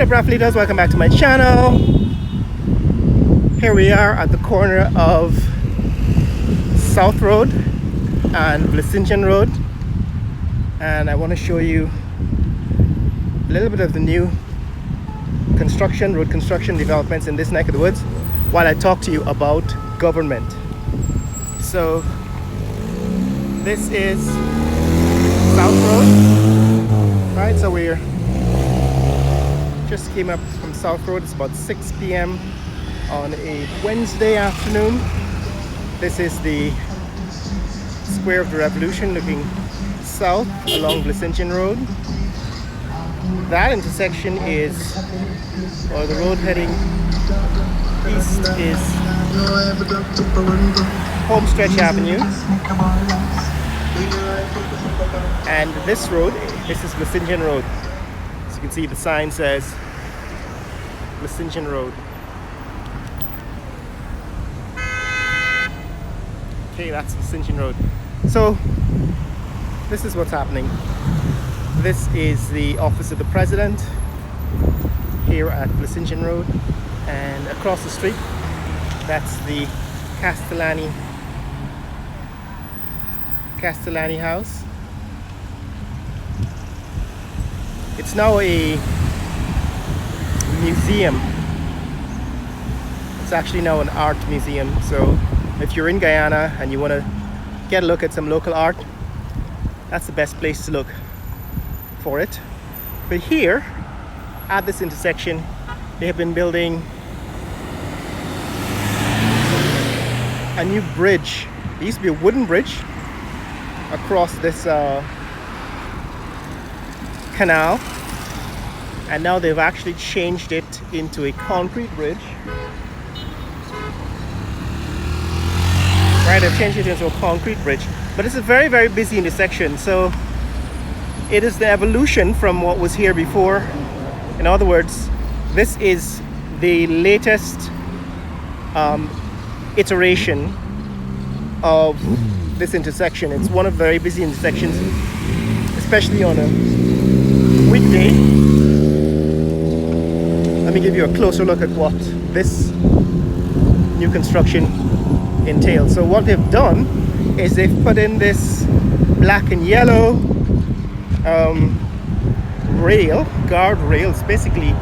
up, Raffleaders? Welcome back to my channel. Here we are at the corner of South Road and Vlesinchen Road, and I want to show you a little bit of the new road construction developments in this neck of the woods while I talk to you about government. So this is South Road, right? So we're just came up from South Road. It's about 6 p.m. on a Wednesday afternoon. This is the Square of the Revolution looking south along Vlesinchen Road. That intersection is, or the road heading east is Homestretch Avenue. And this road, this is Vlesinchen Road. As you can see, the sign says Vlesinchen Road. Okay, that's Vlesinchen Road. So this is what's happening. This is the office of the president here at Vlesinchen Road, and across the street that's the Castellani house. It's now a museum. It's actually now an art museum. So if you're in Guyana and you want to get a look at some local art, that's the best place to look for it. But here at this intersection, they have been building a new bridge. There used to be a wooden bridge across this canal, and now they've actually changed it into a concrete bridge. Right, they've changed it into a concrete bridge, but it's a very, very busy intersection. So it is the evolution from what was here before. In other words, this is the latest iteration of this intersection. It's one of the very busy intersections, especially on a weekday. Let me give you a closer look at what this new construction entails. So what they've done is they've put in this black and yellow guardrail. It's basically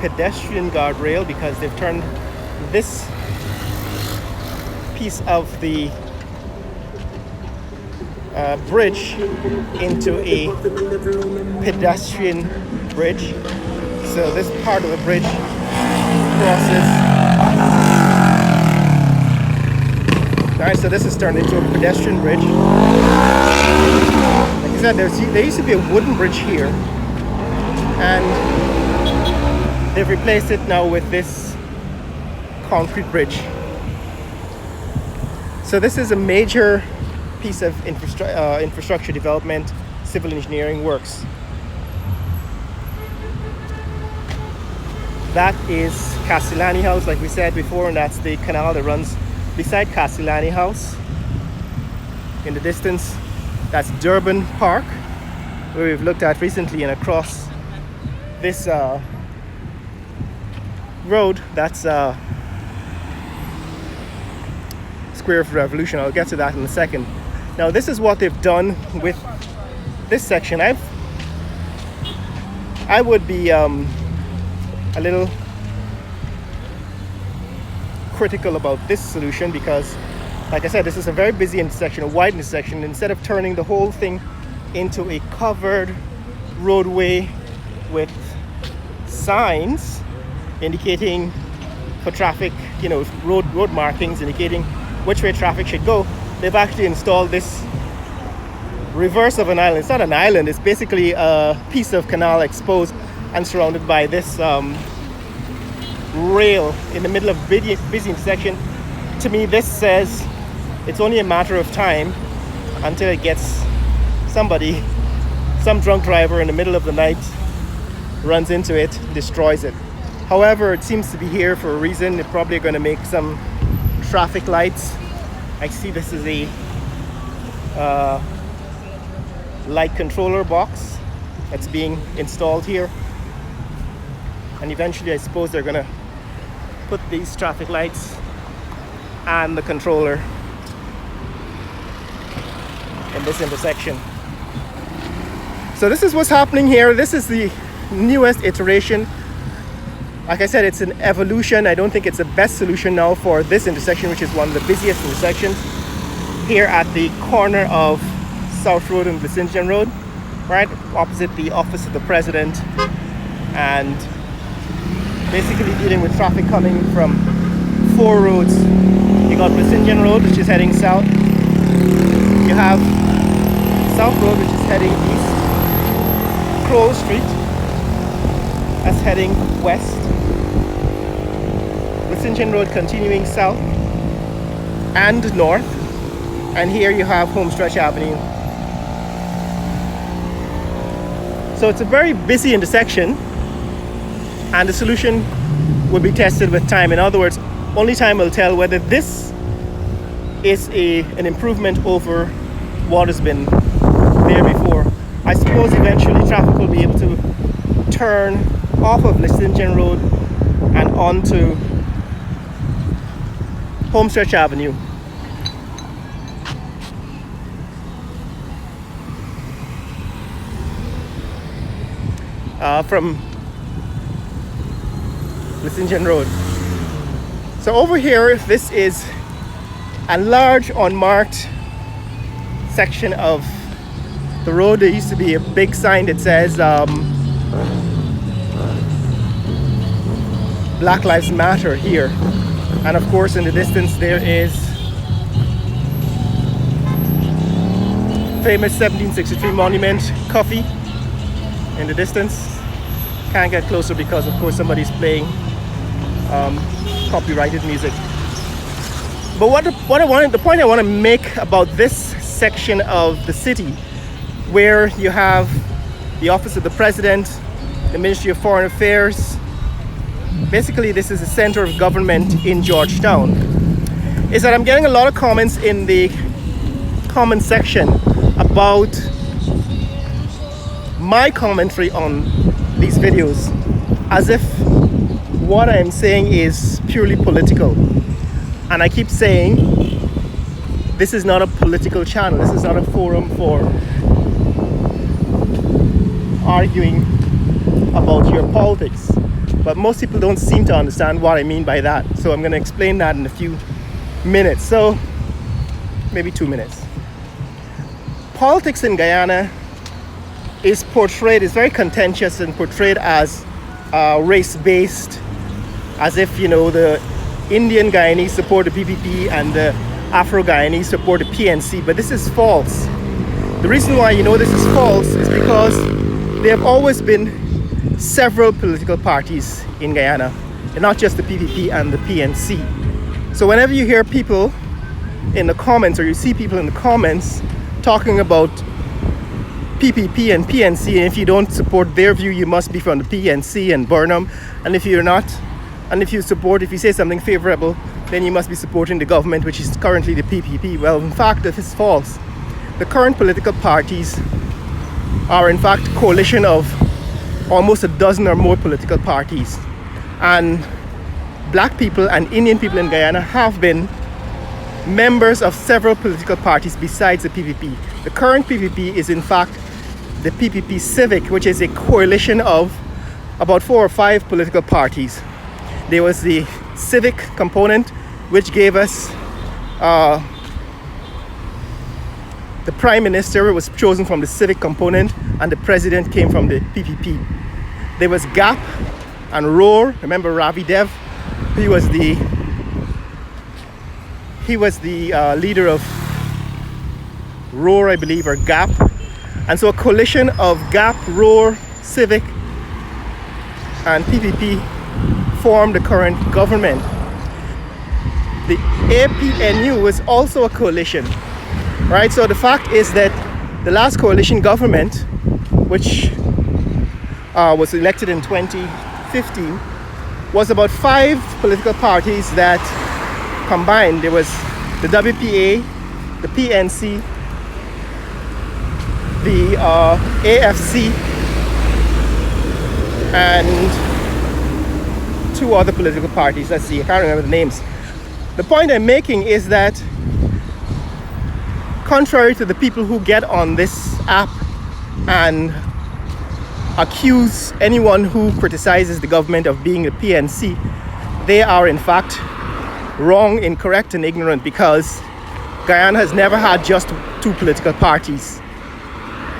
pedestrian guardrail, because they've turned this piece of the bridge into a pedestrian bridge. So this part of the bridge crosses. Alright, so this is turned into a pedestrian bridge. Like I said, there used to be a wooden bridge here, and they've replaced it now with this concrete bridge. So this is a major piece of infrastructure development, civil engineering works. That is Castellani House, like we said before, and that's the canal that runs beside Castellani House. In the distance, that's Durban Park, where we've looked at recently, and across this road, that's Square of Revolution. I'll get to that in a second. Now this is what they've done with this section. I would be a little critical about this solution, because like I said, this is a very busy intersection, a wide intersection. Instead of turning the whole thing into a covered roadway with signs indicating for traffic, road markings indicating which way traffic should go, they've actually installed this reverse of an island. It's not an island, it's basically a piece of canal exposed and surrounded by this rail in the middle of busy intersection. To me, this says it's only a matter of time until it gets some drunk driver in the middle of the night runs into it, destroys it. However, it seems to be here for a reason. They're probably going to make some traffic lights. I see this is a light controller box that's being installed here. And eventually I suppose they're gonna put these traffic lights and the controller in this intersection. So this is what's happening here. This is the newest iteration. Like I said, it's an evolution. I don't think it's the best solution now for this intersection, which is one of the busiest intersections here at the corner of South Road and Vincentian Road, right opposite the office of the president, and basically dealing with traffic coming from 4 roads. You got Vincentian Road, which is heading south. You have South Road, which is heading east. Crow Street, that's heading west. Vincentian Road continuing south and north. And here you have Homestretch Avenue. So it's a very busy intersection, and the solution will be tested with time. In other words, only time will tell whether this is an improvement over what has been there before. I suppose eventually traffic will be able to turn off of Vincentian Road and onto Homestretch Avenue. From Vincentian Road. So over here, this is a large unmarked section of the road. There used to be a big sign that says Black Lives Matter here. And of course in the distance there is famous 1763 monument, Cuffy, in the distance. Can't get closer because of course somebody's playing copyrighted music. But the point I want to make about this section of the city, where you have the office of the president, the Ministry of Foreign Affairs, basically this is the center of government in Georgetown, is that I'm getting a lot of comments in the comment section about my commentary on these videos, as if what I'm saying is purely political. And I keep saying this is not a political channel. This is not a forum for arguing about your politics. But most people don't seem to understand what I mean by that. So I'm going to explain that in a few minutes. So maybe 2 minutes. Politics in Guyana is very contentious and portrayed as race-based, as if, you know, the Indian Guyanese support the PPP and the Afro-Guyanese support the PNC, but this is false. The reason why you know this is false is because there have always been several political parties in Guyana, and not just the PPP and the PNC. So whenever you hear people in the comments, or you see people in the comments talking about PPP and PNC, and if you don't support their view, you must be from the PNC and Burnham, and if you're not, and if you say something favorable, then you must be supporting the government, which is currently the PPP. Well, in fact, this is false. The current political parties are in fact a coalition of almost a dozen or more political parties, and black people and Indian people in Guyana have been members of several political parties besides the PPP. The current PPP is in fact the PPP Civic, which is a coalition of about 4 or 5 political parties. There was the Civic component, which gave us the Prime Minister was chosen from the Civic component, and the President came from the PPP. There was GAP and ROAR. Remember Ravi Dev? He was the leader of ROAR, I believe, or GAP. And so a coalition of GAP, ROAR, Civic, and PPP formed the current government. The APNU was also a coalition, right? So the fact is that the last coalition government, which was elected in 2015, was about 5 political parties that combined. There was the WPA, the PNC, the AFC, and two other political parties. Let's see, I can't remember the names. The point I'm making is that contrary to the people who get on this app and accuse anyone who criticizes the government of being a PNC, they are in fact wrong, incorrect, and ignorant, because Guyana has never had just two political parties.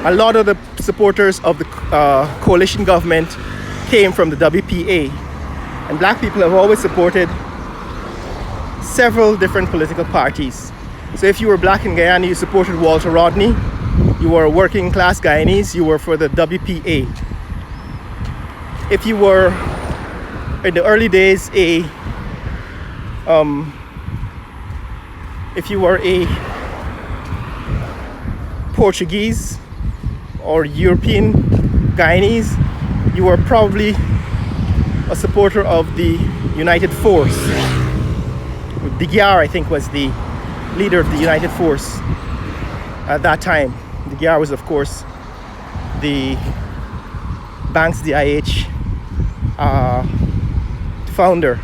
A lot of the supporters of the coalition government came from the WPA, and black people have always supported several different political parties. So if you were black in Guyana, you supported Walter Rodney. You were a working class Guyanese, you were for the WPA. If you were, in the early days, if you were a Portuguese or European Guyanese, you were probably a supporter of the United Force. De Geer, I think, was the leader of the United Force at that time. De Geer was, of course, the Banks DIH founder.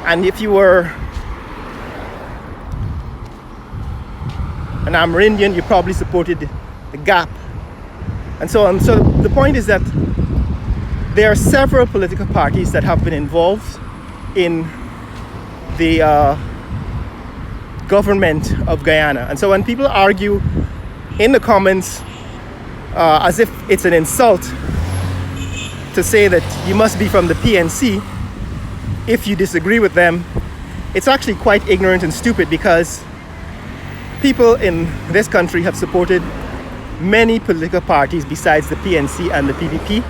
And if you were an Amerindian, you probably supported the GAP, and so on. So the point is that there are several political parties that have been involved in the government of Guyana. And so when people argue in the comments as if it's an insult to say that you must be from the PNC if you disagree with them, it's actually quite ignorant and stupid, because people in this country have supported many political parties besides the PNC and the PPP.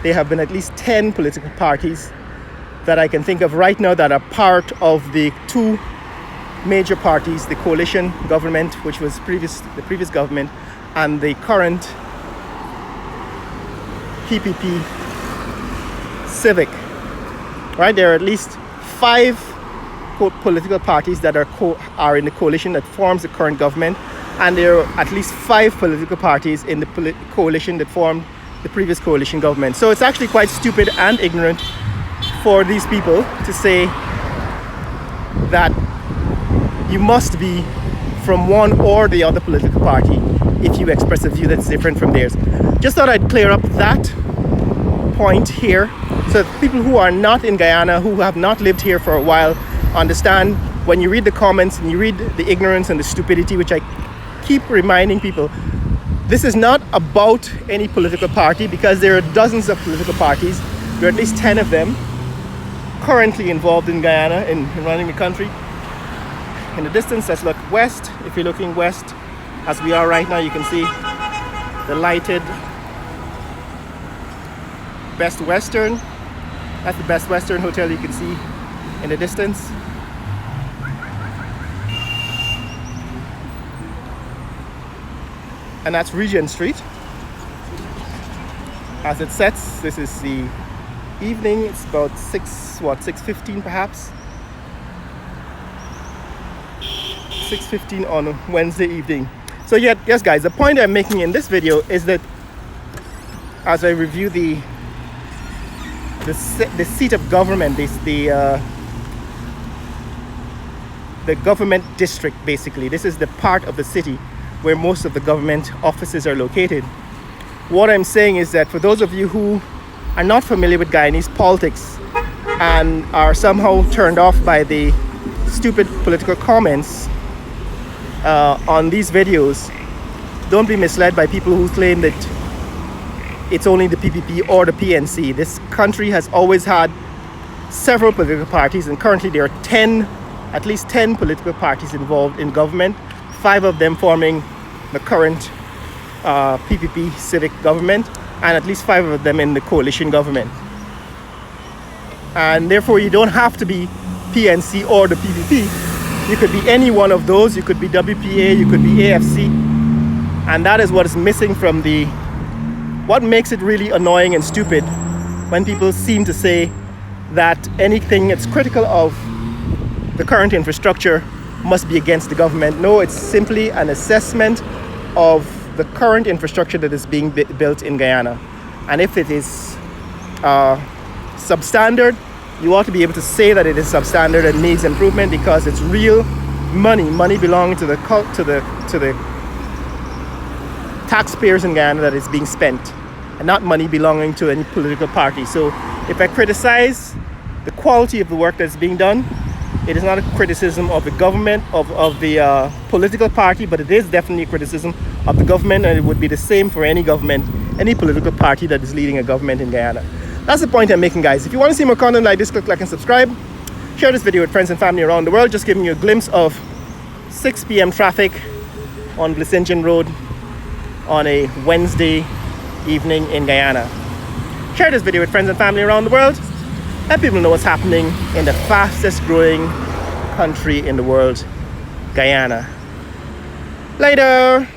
There have been at least 10 political parties that I can think of right now that are part of the two major parties, the coalition government, which was the previous government, and the current PPP Civic. Right, there are at least 5 political parties that are in the coalition that forms the current government, and there are at least 5 political parties in the coalition that formed the previous coalition government. So it's actually quite stupid and ignorant for these people to say that you must be from one or the other political party if you express a view that's different from theirs. Just thought I'd clear up that point here, so that people who are not in Guyana, who have not lived here for a while, understand when you read the comments and you read the ignorance and the stupidity, which I keep reminding people, this is not about any political party, because there are dozens of political parties. There are at least 10 of them currently involved in Guyana in running the country. In the distance, let's look west. If you're looking west, as we are right now, you can see the lighted Best Western. That's the Best Western hotel you can see in the distance. And that's Regent Street. As it sets, this is the evening. It's about 6:15 perhaps. 6:15 on Wednesday evening. So yes guys, the point I'm making in this video is that as I review the seat of government, the government district, basically. This is the part of the city where most of the government offices are located. What I'm saying is that for those of you who are not familiar with Guyanese politics and are somehow turned off by the stupid political comments on these videos, don't be misled by people who claim that it's only the PPP or the PNC. This country has always had several political parties, and currently there are at least 10 political parties involved in government, 5 of them forming the current PPP civic government, and at least 5 of them in the coalition government. And therefore you don't have to be PNC or the PPP. You could be any one of those. You could be WPA, you could be AFC, and that is what is missing from what makes it really annoying and stupid when people seem to say that anything that's critical of the current infrastructure must be against the government. No, it's simply an assessment of the current infrastructure that is being built in Guyana. And if it is substandard, you ought to be able to say that it is substandard and needs improvement, because it's real money belonging to the taxpayers in Guyana that is being spent, and not money belonging to any political party. So if I criticize the quality of the work that's being done, it is not a criticism of the government, of the political party, but it is definitely a criticism of the government, and it would be the same for any government, any political party that is leading a government in Guyana. That's the point I'm making, guys. If you want to see more content like this, click like and subscribe. Share this video with friends and family around the world. Just giving you a glimpse of 6 p.m. traffic on Pedestrian Road on a Wednesday evening in Guyana. Share this video with friends and family around the world. Let people know what's happening in the fastest growing country in the world, Guyana. Later.